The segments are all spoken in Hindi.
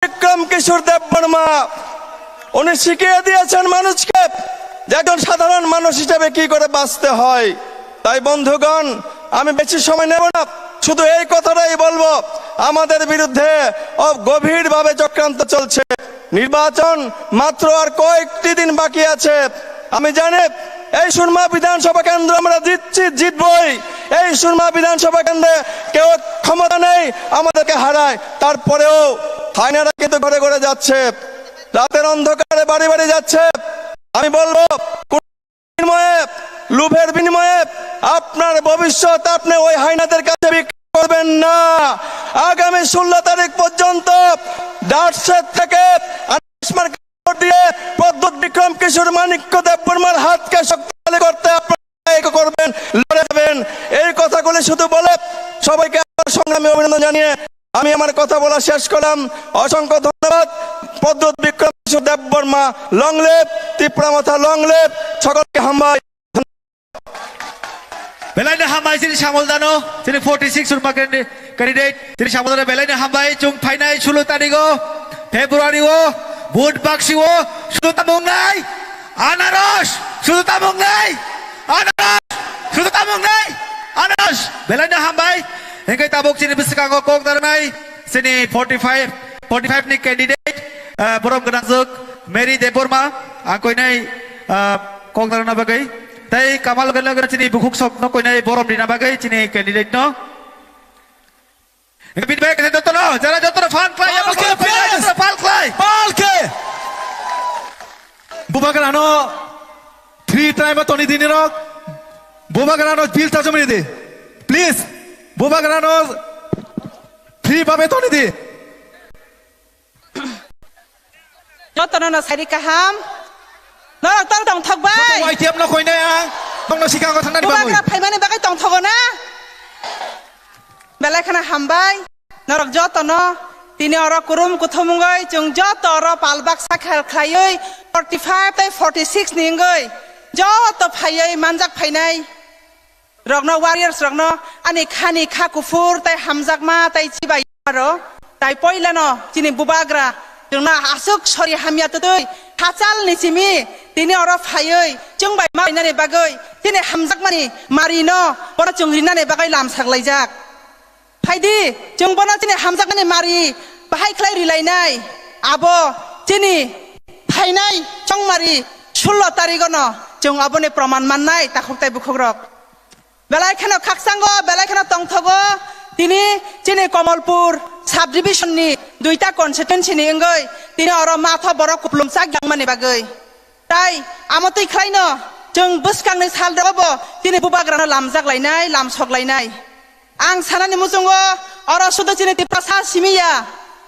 বিক্রম কিশোর দেববর্মা উনি শিখিয়ে দিয়েছেন মানুষকে যে একজন সাধারণ মানুষ হিসেবে কি করে বাঁচতে হয়। তাই বন্ধুগণ, আমি বেশি সময় নেব না, শুধু এই কথাটাই বলবো, আমাদের বিরুদ্ধে গভীরভাবে চক্রান্ত চলছে। নির্বাচন মাত্র আর কয়েকটি দিন বাকি আছে। আমি জানি এই সুরমা বিধানসভা কেন্দ্র আমরা জিতবই। এই সুরমা বিধানসভা কেন্দ্রে কেউ ক্ষমতা নেই আমাদেরকে হারায়, তারপরেও হায়নারা কিন্তু ঘরে ঘরে যাচ্ছে, রাতের অন্ধকারে বাড়ি বাড়ি যাচ্ছে। আমি বলবো, বিনিময়ে লোভের বিনিময়ে আপনার ভবিষ্যৎ আপনি ওই হায়নাদের কাছে বিক্রি করবেন না। আগামী 16 তারিখ পর্যন্ত ডাটসের থেকে দিয়ে পদ্মত বিক্রম কিশোর মানিক্য দেববর্মার হাতকে শক্তিশালী করতে আপনারা করবেন, লড়ে যাবেন। এই কথাগুলি শুধু বলে সবাইকে সংগ্রামী অভিনন্দন জানিয়ে আমি আমার কথা বলা শেষ করলাম। অসংখ্য ধন্যবাদ। Pradyot Bikram Kishore Debbarma long live, Tipra Motha long live, সকলকে হামবাই। Belai hambai sini Syamul Dano, sini 46 Surma candidate, sini Syamul Dano belai hambai chung Painai Sulu Tadigo, Februari wo, Bud Bakshi wo, Sulu Tamung Nai, Anaros, Sulu Tamung Nai, Anaros, Sulu Tamung Nai, Anaros, belai hambai, hingga tabuk sini besekang kok darnai, sini 45 ni candidate, Borom Ganazuk, Mary Deborma, aku ini kok darna bagai. Tapi kamal gala sini bukuk sok no koi nai borom dina bagai sini candidate no. Feedback itu jotoh no, jara jotoh fan klay ya pakai jotoh fan klay. Palke. Bubagarano 3 time Tony Diniro. Bubagarano bill tajo meri de. Please. Bubagarano 3 pabe Tony di. Jotoh no sari kaham. Nolak tol tong thok bay. Wai tiap no koi nai ang. Tong no sikang ko thangna di bangui. Bubagra phaimane bagai tong thok na. Belai khana hambai. Norok jotoh no tini oro kurum kuthomungai chung jotoh oro palbak sakhal khayoi 45 tai 46 ningai. Jotoh phayoi manjak phainai. Rokno warriors rokno ani khani kha kufur tai hamjak ma tai chibai aro. Tai poila no tini bubagra jungna asuk sori hamya tutui. Hacal ni simi tini oro phayoi chung bai ma nane bagai tini hamjak mani marino pora chung rinane bagai lam saklaijak phaidi chung bona tini hamjak mani mari bahai khlai rilainai abo tini phainai chung mari 16 tarik no chung abone praman mannai takhoktai bukhrok belai khana khaksango belai khana tongthogo tini tini Kamalpur sub division ni duita constituency ni engai tini oro matha boro kuplumsak jangmani bagai tai amotui khlaino chung buskang ni sal robo tini bubagrano lamjak lainai lamsok lainai ang sanani musungo oro sudo tini tipasa simiya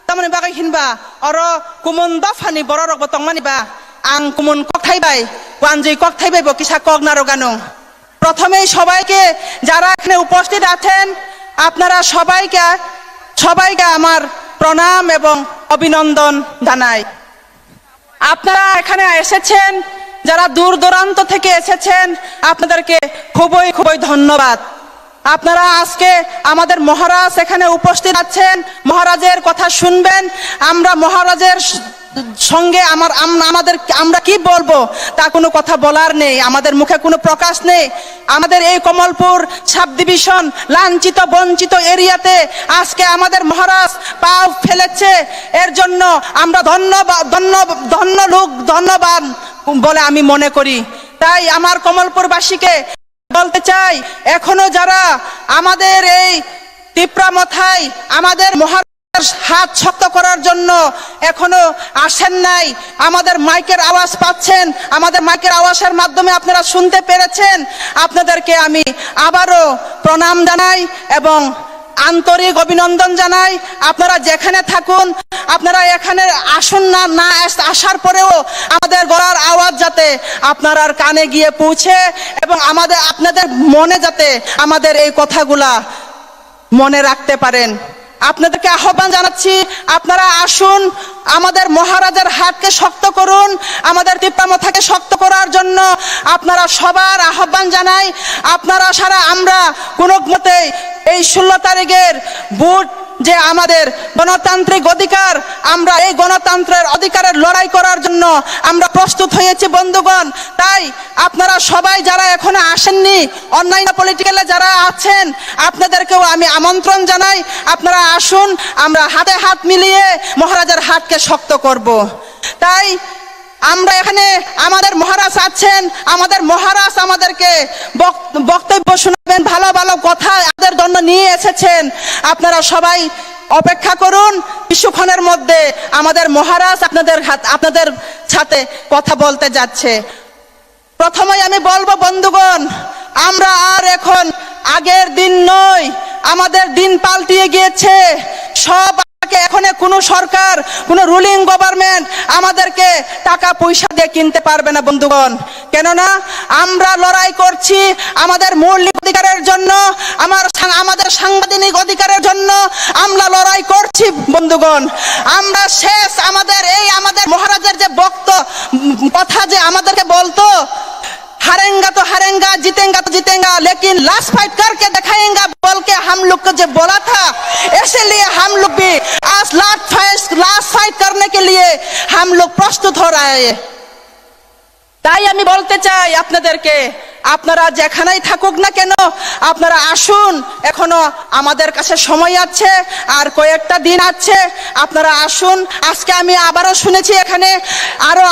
tamani bagai hinba oro kumun dafani boro rok botongmani ba ang kumun kok thaibai wanjui kok thaibai bo kisa kok narogano প্রথমেই সবাইকে যারা এখানে উপস্থিত আছেন আপনারা সবাইকে আমার প্রণাম এবং অভিনন্দন জানাই। আপনারা এখানে এসেছেন যারা দূর দূরান্ত থেকে এসেছেন আপনাদেরকে খুবই ধন্যবাদ। আপনারা আজকে আমাদের মহারাজ এখানে উপস্থিত আছেন, মহারাজের কথা শুনবেন। আমরা মহারাজের সঙ্গে আমরা কি বলবো তা কোনো কথা বলার নেই, আমাদের মুখে কোনো প্রকাশ নেই। আমাদের এই কমলপুর সাব ডিভিশন লাঞ্ছিত বঞ্চিত এরিয়াতে আজকে আমাদের মহারাজ পা ফেলেছে, এর জন্য আমরা ধন্যবাদ বলে আমি মনে করি। তাই আমার কমলপুরবাসীকে বলতে চাই, এখনো যারা আমাদের এই তিপ্রামাথায় আমাদের মহারাজ হাত শক্ত করার জন্য এখনো আসেন নাই, আমাদের মাইকের আওয়াজ পাচ্ছেন, আমাদের মাইকের আওয়াজের মাধ্যমে আপনারা শুনতে পেরেছেন, আপনাদেরকে আমি আবারও প্রণাম জানাই এবং আন্তরিক অভিনন্দন জানাই। আপনারা যেখানে থাকুন আপনারা এখানে আসুন না আসার পরেও আমাদের গলার আওয়াজ যাতে আপনার কানে গিয়ে পৌঁছে এবং আপনাদের মনে যাতে আমাদের এই কথাগুলা মনে রাখতে পারেন। আপনাদেরকে আহ্বান জানাচ্ছি, আপনারা আসুন, আমাদের মহারাজের হাতকে শক্ত করুন, আমাদের তিপ্রামাথাকে শক্ত করার জন্য আপনারা সবার আহ্বান জানাই। আপনারা সারা আমরা কোনো মতেই এই 16 তারিখের ভোট যে আমাদের গণতান্ত্রিক অধিকার, আমরা এই গণতন্ত্রের অধিকারের লড়াই করার জন্য আমরা প্রস্তুত হয়েছি বন্ধুগণ। তাই আপনারা সবাই যারা এখনো আসেননি, অনলাইন পলিটিক্যালে যারা আছেন, আপনাদেরকেও আমি আমন্ত্রণ জানাই, আপনারা আসুন, আমরা হাতে হাত মিলিয়ে মহারাজের হাতকে শক্ত করব। তাই আমরা এখানে আমাদের মহারাজ আছেন, আমাদের মহারাজ আমাদেরকে বক্তব্য শোনাবেন, ভালো ভালো কথা আমাদের জন্য নিয়ে এসেছেন। আপনারা সবাই অপেক্ষা করুন, কিছুক্ষণের মধ্যে আমাদের মহারাজ আপনাদের সাথে কথা বলতে যাচ্ছে। প্রথমেই আমি বলবো বন্ধুগণ, আমরা আর এখন আগের দিন নয়, আমাদের দিন পাল্টিয়ে গিয়েছে। সব এখন কোনো সরকার, কোনো রুলিং গভর্নমেন্ট আমাদেরকে টাকা পয়সা দিয়ে কিনতে পারবে না বন্ধুগণ। কেননা আমরা লড়াই করছি আমাদের মৌলিক অধিকারের জন্য, আমাদের সাংবিধানিক অধিকারের জন্য আমরা লড়াই করছি বন্ধুগণ। আমরা শেষ আমাদের মহারাজের যে কথা যে আমাদেরকে বলতো, हारेंगा तो हारेंगा, जीतेंगा तो जीतेंगा, लेकिन लास्ट फाइट करके दिखाएंगा बोल के हम लोग को जो बोला था, इसलिए हम लोग भी आज लास्ट फाइट करने के लिए हम लोग प्रस्तुत हो रहे हैं। তাই আমি বলতে চাই আপনাদেরকে, আপনারা যেখানেই থাকুক না কেন, আপনারা আসুন, এখনো আমাদের কাছে সময় আছে, আর কয়েকটা দিন আছে, আপনারা আসুন। আজকে আমি আবারও শুনেছি এখানে আরো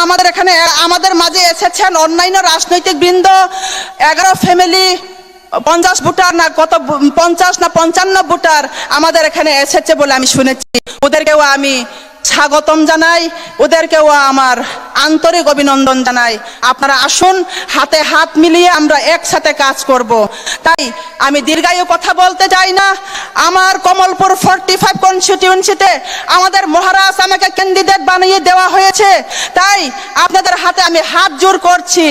আমাদের মাঝে এসেছেন অন্যান্য রাজনৈতিক বৃন্দ, 11 ফ্যামিলি 50 ভোটার না কত 50 না 55 ভোটার আমাদের এখানে এসেছে বলে আমি শুনেছি। ওদেরকেও আমি স্বাগতম জানাই, ওদেরকেও আমার আন্তরিক অভিনন্দন জানাই। আপনারা আসুন, হাতে হাত মিলিয়ে আমরা একসাথে কাজ করব। তাই আমি দীর্ঘায়ু কথা বলতে চাই না। আমার কমলপুর 45 কনস্টিটিউয়েন্সিতে আমাদের মহারাজ আমাকে ক্যান্ডিডেট বানিয়ে দেওয়া হয়েছে। তাই আপনাদের হাতে আমি হাত জোর করছি,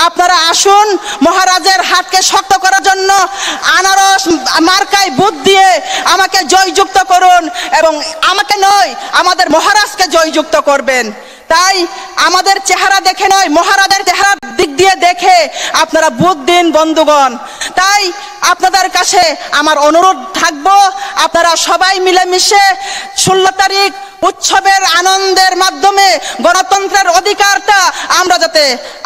আপনারা আসুন, মহারাজের হাতকে শক্ত করার জন্য আনারস মার্কায় ভোট দিয়ে আমাকে জয়যুক্ত করুন, এবং আমাকে নয়, আমাদের মহারাজকে জয়যুক্ত করবেন। তাই আমাদের চেহারা দেখে নয়, মহারাজের চেহারার দিক দিয়ে দেখে আপনারা ভোট দিন বন্ধুগণ। তাই আপনাদের কাছে আমার অনুরোধ থাকবো, আপনারা সবাই মিলেমিশে 16 তারিখ উৎসবের আনন্দের মাধ্যমে গণতন্ত্রের অধিকারটা আমরা যাতে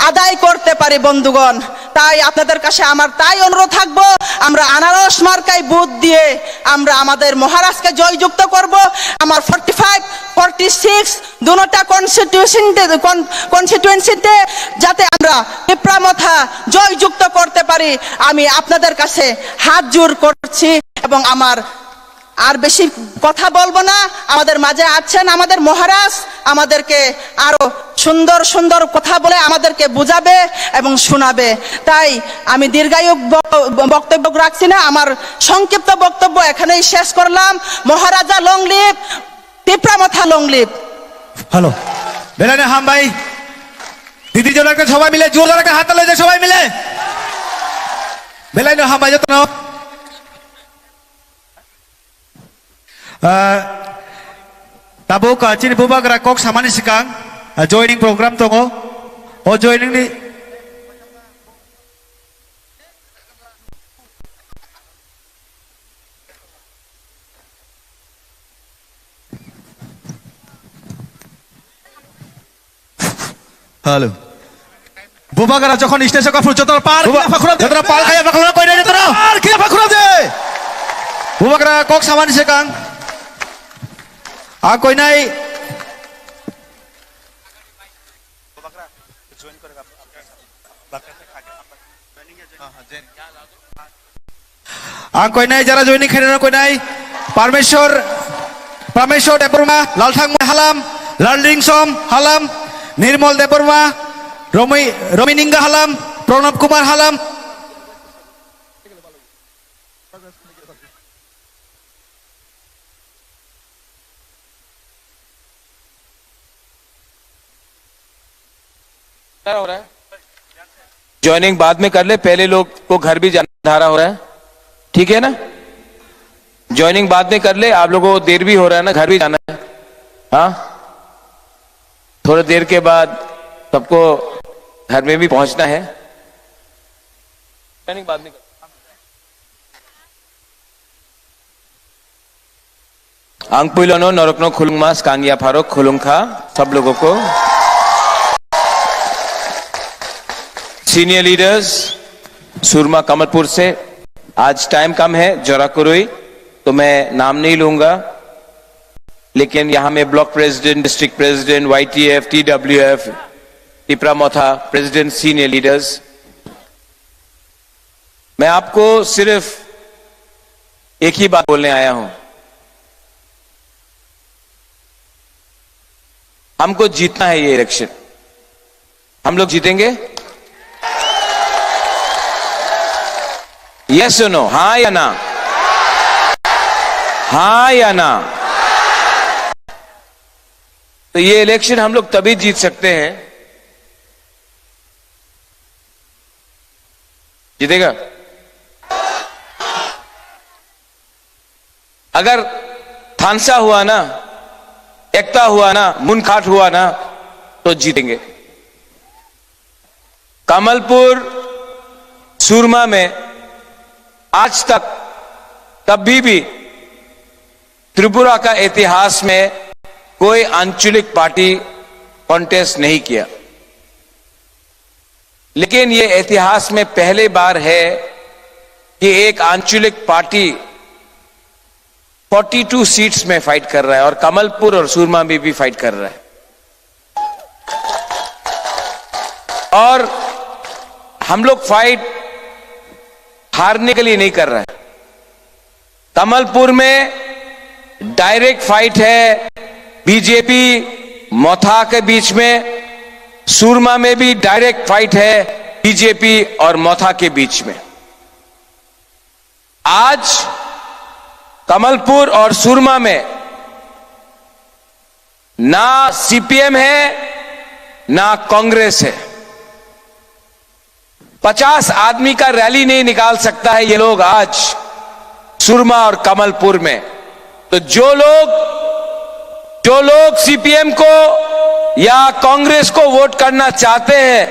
আদায় করতে পারি বন্ধুগণ। তাই আপনাদের কাছে আমার অনুরোধ থাকবো, আমরা আনারস মার্কায় ভোট দিয়ে আমরা আমাদের মহারাজকে জয়যুক্ত করব। আমার 45, 46 দুটোটা কনস্টিটিউয়েন্সিতে যাতে আমরা পিপরামথা জয়যুক্ত করতে পারি, আমি আপনাদের কাছে হাত জোর করছি। এবং আমার আর বেশি কথা বলবো না, আমাদের মাঝে আছেন আমাদের মহারাজ, আমাদেরকে আরো সুন্দর সুন্দর কথা বলে আমাদেরকে বুঝাবে এবং শোনাবে। তাই আমি দীর্ঘায়ু বক্তব্য রাখছি না, আমার সংক্ষিপ্ত বক্তব্য এখানেই শেষ করলাম। Maharaja long live, Tipra Motha long live. Hello, বেলানে হাম ভাই, দিদি জনকে সবাই মিলে জোর করে হাত তালে সবাই মিলে বেলানে হাম ভাই যত tabuk cini bubak rakok samani sikang joining program tongo o joining ni hello, বুবাগারা যখন স্টেশন কাফুর যতরা পার যতরা পাল খায় পাখরা কইরা যতরা আর কি পাখরা দে bubak rakok samani sikang a koi nai koi nai jara joining khaina koi nai Parmeshwar Deborma, Lalthang Halam, Lalringsom Halam, Nirmal Deborma, Romininga Halam, Pranab Kumar Halam. हो रहा है, ज्वाइनिंग बाद में कर ले, पहले लोग को घर भी जाना धारा हो रहा है, ठीक है ना? ज्वाइनिंग बाद में कर ले, आप लोगों को देर भी हो रहा है ना, घर भी जाना है। हाँ, थोड़ी देर के बाद सबको घर में भी पहुंचना है। ज्वाइनिंग बाद में कर। आंगपुलोनो नरकनो खुलुंगमास कांगिया फारो खुलुंखा सब लोगों को। सीनियर लीडर्स सुरमा कमलपुर से, आज टाइम कम है जोराकुरुई, तो मैं नाम नहीं लूंगा, लेकिन यहां में block president, district president, YTF, TWF, Tipra Motha president, senior leaders, मैं आपको सिर्फ एक ही बात बोलने आया हूं। हमको जीतना है ये इलेक्शन। हम लोग जीतेंगे? यस और नो, हां या ना? हां या ना? तो ये इलेक्शन हम लोग तभी जीत सकते हैं, जीतेगा अगर थानसा हुआ ना, एकता हुआ ना, मुनखाट हुआ ना, तो जीतेंगे। कमलपुर सुरमा में आज तक कभी भी त्रिपुरा का इतिहास में कोई आंचलिक पार्टी कॉन्टेस्ट नहीं किया, लेकिन यह इतिहास में पहली बार है कि एक आंचलिक पार्टी 42 सीट्स में फाइट कर रहा है, और कमलपुर और सुरमा में भी फाइट कर रहा है। और हम लोग फाइट हारने के लिए नहीं कर रहे हैं। कमलपुर में डायरेक्ट फाइट है बीजेपी मोथा के बीच में, सुरमा में भी डायरेक्ट फाइट है बीजेपी और मोथा के बीच में। आज कमलपुर और सुरमा में ना CPM है ना कांग्रेस है। 50 आदमी का रैली नहीं निकाल सकता है ये लोग आज सुरमा और कमलपुर में। तो जो लोग CPM को या कांग्रेस को वोट करना चाहते हैं,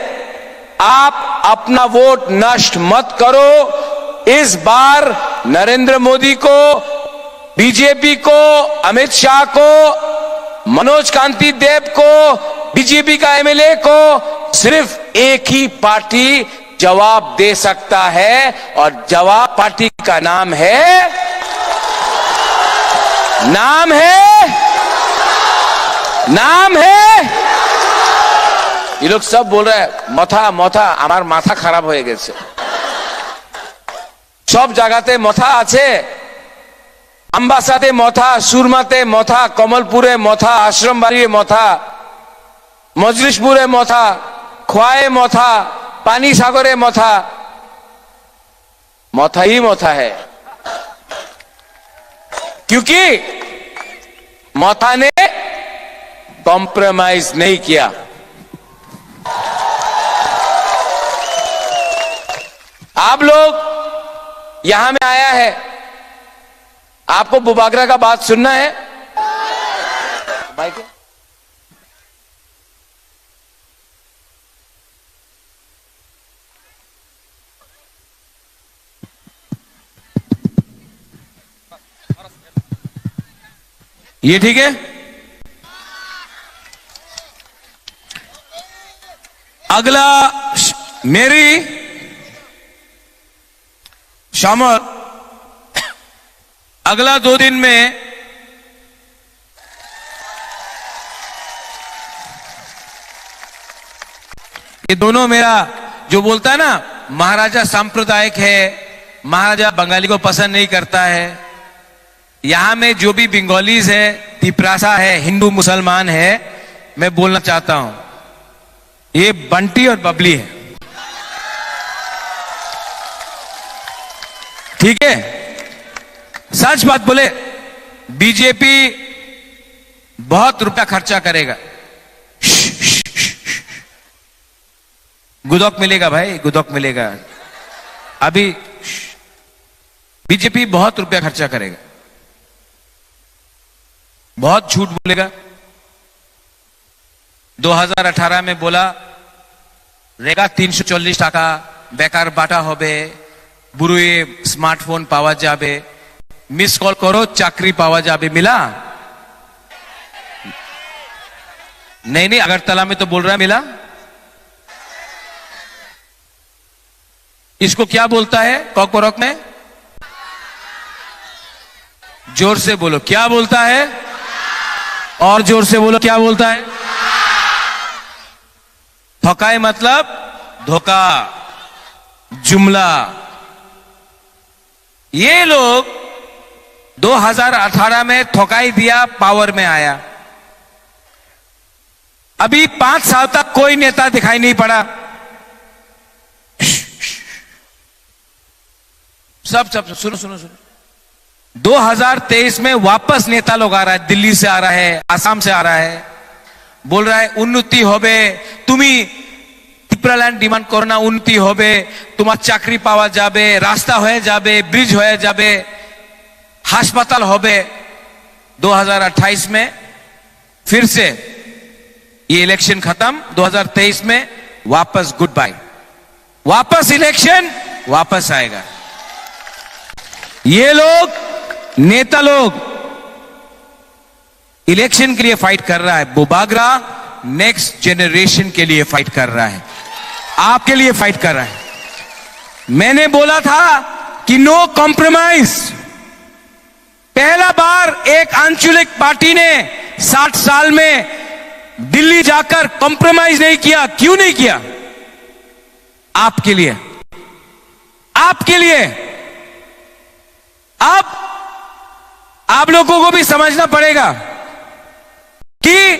आप अपना वोट नष्ट मत करो। इस बार नरेंद्र मोदी को, बीजेपी को, अमित शाह को, मनोज कांति देव को, बीजेपी का MLA को सिर्फ एक ही पार्टी जवाब दे सकता है, और जवाब पार्टी का नाम है ये लोग सब बोल रहे हैं मथा हमार माथा खराब हो गए। सब जगहते मथा आछे, अम्बासाते मथा, सुरमाते मथा, कमलपुरे मथा, आश्रमबाड़ी मथा, मजलिसपुरे मथा, खोआए मथा, पानी सागरे मथा, मथा ही मथा है, क्योंकि मथा ने कॉम्प्रोमाइज नहीं किया। आप लोग यहां में आया है, आपको बुबागरा का बात सुनना है भाई के? ये ठीक है? अगला मेरी शामल अगला 2 दिन में ये दोनों, मेरा जो बोलता है ना महाराजा सांप्रदायिक है, महाराजा बंगाली को पसंद नहीं करता है, यहां में जो भी बंगालीज है, तिपरासा है, हिंदू मुसलमान है, मैं बोलना चाहता हूं ये बंटी और बबली है, ठीक है? सच बात बोले, बीजेपी बहुत रुपया खर्चा करेगा, गुदौक मिलेगा भाई, गुदौक मिलेगा। अभी बीजेपी बहुत रुपया खर्चा करेगा, बहुत झूठ बोलेगा। 2018 में बोला रेगा 340 टाका बेकार बाटा होबे, बुरुए स्मार्टफोन पावा जाबे, मिस कॉल करो चाकरी पावा जाबे, मिला? नहीं नहीं, अगरतला में तो बोल रहा है मिला। इसको क्या बोलता है कॉकबोरॉक में? जोर से बोलो, क्या बोलता है? और जोर से बोलो, क्या बोलता है? ठकाई मतलब धोखा, जुमला। ये लोग 2018 में ठकाई दिया, पावर में आया। अभी 5 साल तक कोई नेता दिखाई नहीं पड़ा। सब सुनो सुनो सुनो, 2023 में वापस नेता लोग आ रहा है, दिल्ली से आ रहा है, आसाम से आ रहा है, बोल रहा है उन्नति होबे, तुम्ही त्रिपुरालैंड डिमांड करो ना, उन्नति होबे, तुम्हार चाकरी पावा जाबे, रास्ता होए जाबे, ब्रिज होए जाबे, हास्पताल होबे। 2028 में फिर से ये इलेक्शन खत्म, 2023 में वापस गुड बाय, वापस इलेक्शन, वापस आएगा। ये लोग नेता लोग इलेक्शन के लिए फाइट कर रहा है, बुबागरा नेक्स्ट जनरेशन के लिए फाइट कर रहा है, आपके लिए फाइट कर रहा है। मैंने बोला था कि नो कॉम्प्रोमाइज। पहला बार एक आंचलिक पार्टी ने 60 साल में दिल्ली जाकर कॉम्प्रोमाइज नहीं किया। क्यों नहीं किया? आपके लिए, आपके लिए। अब आप लोगों को भी समझना पड़ेगा कि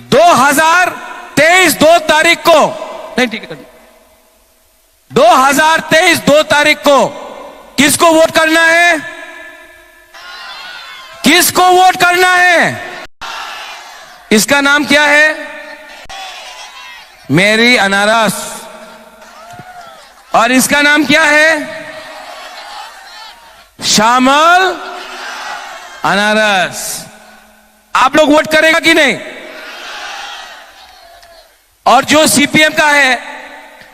2023 2 तारीख को, नहीं ठीक है, 2023 2 तारीख को किसको वोट करना है? किसको वोट करना है? इसका नाम क्या है? मेरी अनारस। और इसका नाम क्या है? श्यामल अनारस। आप लोग वोट करेगा कि नहीं? और जो सीपीएम का है,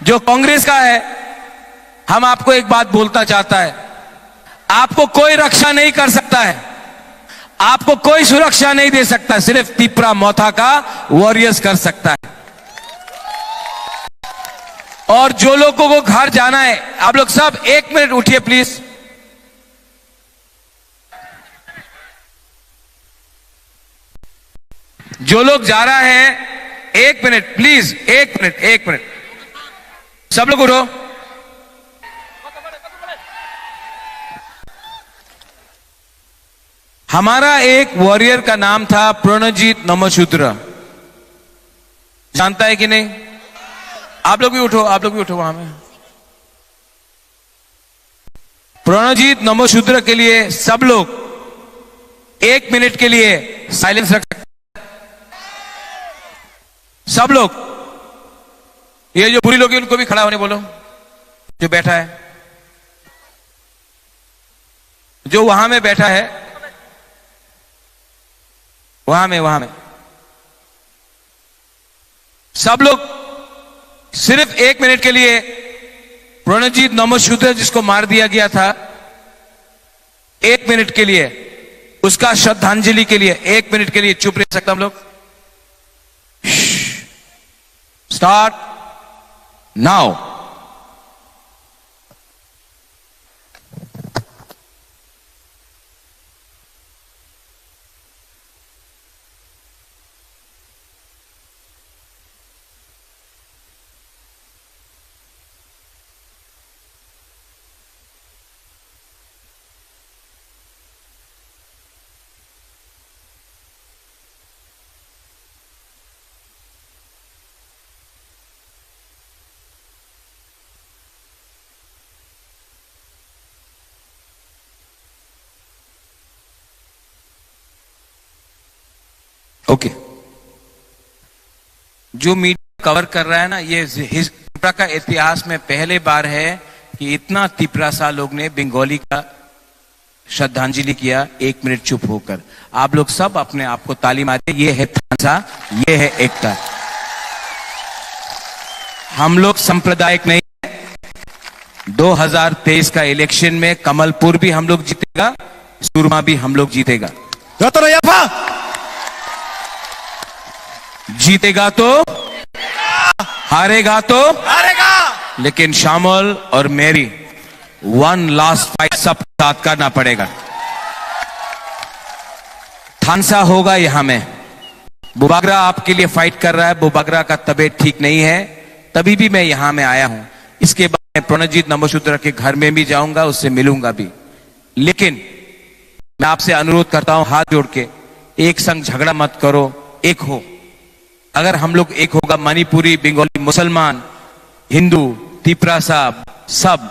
जो कांग्रेस का है, हम आपको एक बात बोलता चाहता है, आपको कोई रक्षा नहीं कर सकता है, आपको कोई सुरक्षा नहीं दे सकता, सिर्फ तिपरा मोथा का वॉरियर्स कर सकता है। और जो लोगों को घर जाना है, आप लोग सब 1 मिनट उठिए प्लीज। जो लोग जा रहा है 1 मिनट प्लीज, 1 मिनट, 1 मिनट, सब लोग उठो। हमारा एक वॉरियर का नाम था प्रणजीत नमशूद्र, जानता है कि नहीं? आप लोग भी उठो, आप लोग भी उठो वहां में। प्रणजीत नमशूद्र के लिए सब लोग 1 मिनट के लिए साइलेंस रख सकते। सब लोग, ये जो बुरी लोग हैं उनको भी खड़ा होने बोलो, जो बैठा है, जो वहां में बैठा है, वहां में सब लोग सिर्फ 1 मिनट के लिए प्रणजीत नमशूद्र जिसको मार दिया गया था, 1 मिनट के लिए उसका श्रद्धांजलि के लिए 1 मिनट के लिए चुप रह सकता हम लोग? Start now. ओके, जो मीडिया कवर कर रहा है ना, ये त्रिपुरा का इतिहास में पहले बार है कि इतना तिपरासा लोग ने बंगाली का श्रद्धांजलि किया 1 मिनट चुप होकर। आप लोग सब अपने आप को ताली मारे, ये है थानसा, ये है एकता। हम लोग सांप्रदायिक नहीं है। 2023 का इलेक्शन में कमलपुर भी हम लोग जीतेगा, सुरमा भी हम लोग जीतेगा। जीतेगा तो हारेगा तो हारेगा। लेकिन शामल और मेरी वन लास्ट फाइट सब साथ करना पड़ेगा। थानसा होगा यहां में। बुबागरा आपके लिए फाइट कर रहा है। बुबागरा का तबीयत ठीक नहीं है, तभी भी मैं यहां में आया हूं। इसके बाद मैं प्रणजीत नंबूशूद्रा के घर में भी जाऊंगा, उससे मिलूंगा भी। लेकिन मैं आपसे अनुरोध करता हूं हाथ जोड़ के, एक संग झगड़ा मत करो, एक हो। अगर हम लोग एक होगा, मणिपुरी, बंगाली, मुसलमान, हिंदू, तिपरा साहब सब,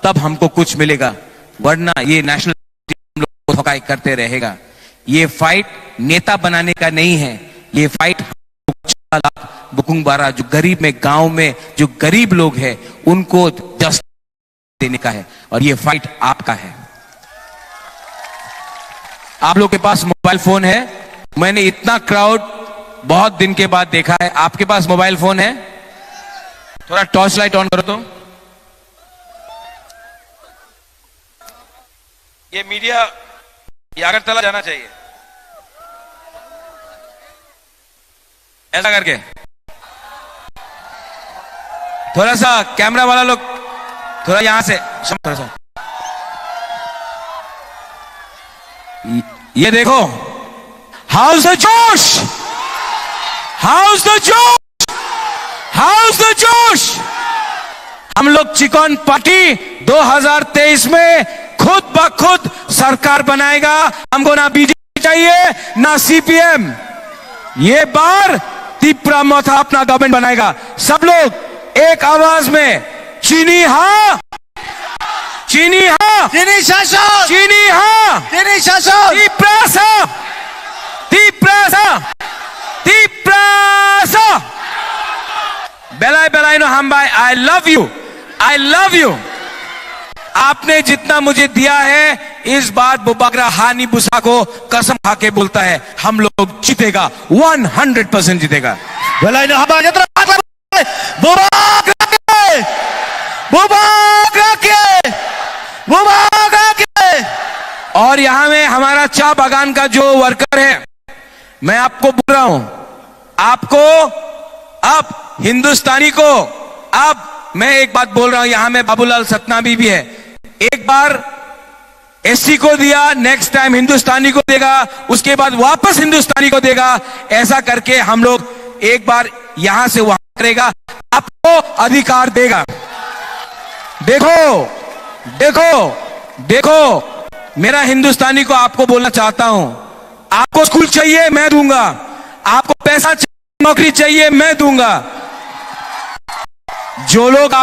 तब हमको कुछ मिलेगा। वरना ये नेशनल हम लोग को धोखाई करते रहेगा। ये फाइट नेता बनाने का नहीं है, ये फाइट बुकुंग बारा जो गरीब में, गांव में जो गरीब लोग हैं उनको जस्ट देने का है। और ये फाइट आपका है। आप लोग के पास मोबाइल फोन है। मैंने इतना क्राउड बहुत दिन के बाद देखा है। आपके पास मोबाइल फोन है? थोड़ा टॉर्च लाइट ऑन करो तो। ये मीडिया ये अगरतला जाना चाहिए, ऐसा करके। थोड़ा सा कैमरा वाला लोग थोड़ा यहां से थोड़ा सा ये देखो, हाउस द जोश, हाउस द जोश, हाउस द जोश। हम लोग चिकन पार्टी 2023 में खुद ब खुद सरकार बनाएगा। हमको ना बीजेपी चाहिए ना सीपीएम। ये बार तिपरा मोथा अपना गवर्नमेंट बनाएगा। सब लोग एक आवाज में चीनी हाँ, चीनी हाँ, चीनी शासन, चीनी हाँ, चीनी शासन, तिप्रासा, तिप्रासा, तिप्रासा। बेलाई बेलाई नो हम भाई, I love you, I love you. आपने जितना मुझे दिया है, इस बार बुबागरा हानी बुसा को कसम खा के बोलता है, हम लोग जीतेगा, 100% जीतेगा। बेलाइन हमारा यंत्र बुबागरा के, बुबागरा के, बुबागरा के। और यहां में हमारा चाय बागान का जो वर्कर है, मैं आपको बोल रहा हूं, आपको अब हिंदुस्तानी को, अब मैं एक बात बोल रहा हूं, यहां में बाबूलाल सतनामी भी है। एक बार एससी को दिया, नेक्स्ट टाइम हिंदुस्तानी को देगा, उसके बाद वापस हिंदुस्तानी को देगा। ऐसा करके हम लोग एक बार यहां से वहां करेगा, आपको अधिकार देगा। देखो देखो देखो, मेरा हिंदुस्तानी को आपको बोलना चाहता हूं, आपको स्कूल चाहिए मैं दूंगा, आपको पैसा चाहिए, नौकरी चाहिए मैं दूंगा। जो लोग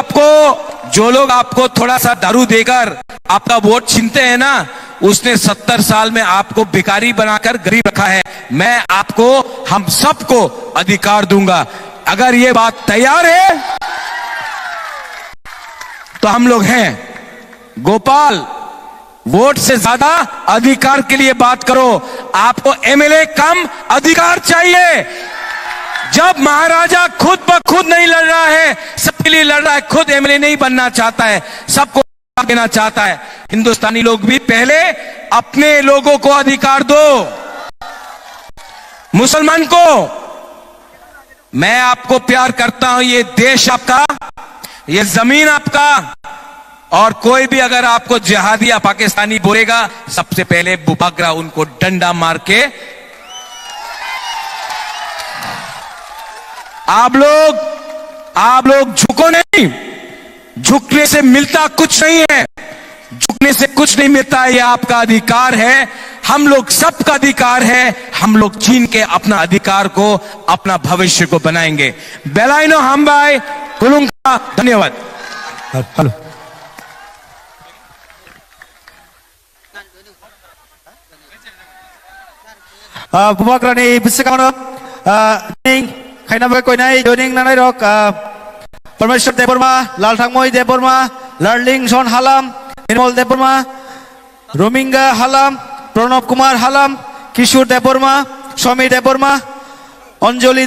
आपको थोड़ा सा दारू देकर आपका वोट छीनते हैं ना, उसने 70 साल में आपको भिखारी बनाकर गरीब रखा है। मैं आपको, हम सबको अधिकार दूंगा। अगर ये बात तैयार है तो हम लोग हैं। गोपाल, वोट से ज्यादा अधिकार के लिए बात करो। आपको एमएलए कम अधिकार चाहिए। जब महाराजा खुद ब खुद नहीं लड़ रहा है, सबके लिए लड़ रहा है, खुद एमएलए नहीं बनना चाहता है, सबको देना चाहता है। हिंदुस्तानी लोग भी पहले अपने लोगों को अधिकार दो। मुसलमान को, मैं आपको प्यार करता हूं, ये देश आपका, ये जमीन आपका। और कोई भी अगर आपको जिहादी या पाकिस्तानी बोलेगा, सबसे पहले बुबागरा उनको डंडा मार के, आप लोग झुको नहीं। झुकने से मिलता कुछ नहीं है, झुकने से कुछ नहीं मिलता है। यह आपका अधिकार है, हम लोग सबका अधिकार है। हम लोग छीन के अपना अधिकार को, अपना भविष्य को बनाएंगे। बेलाइनो हम भाई कुलुंगा, धन्यवाद। हेलो, बुबागरा ने बिसिकाउनो खाइना कोई नहीं जोइनिंग नानाय रक परमेश्वर देबवर्मा, लालथांमय देबवर्मा, लार्लिंग सन हालाम, निर्मल देबवर्मा, रोमिंगा हालाम, प्रणब कुमार हालाम, किशोर देबवर्मा, स्वामी देबवर्मा, अंजलि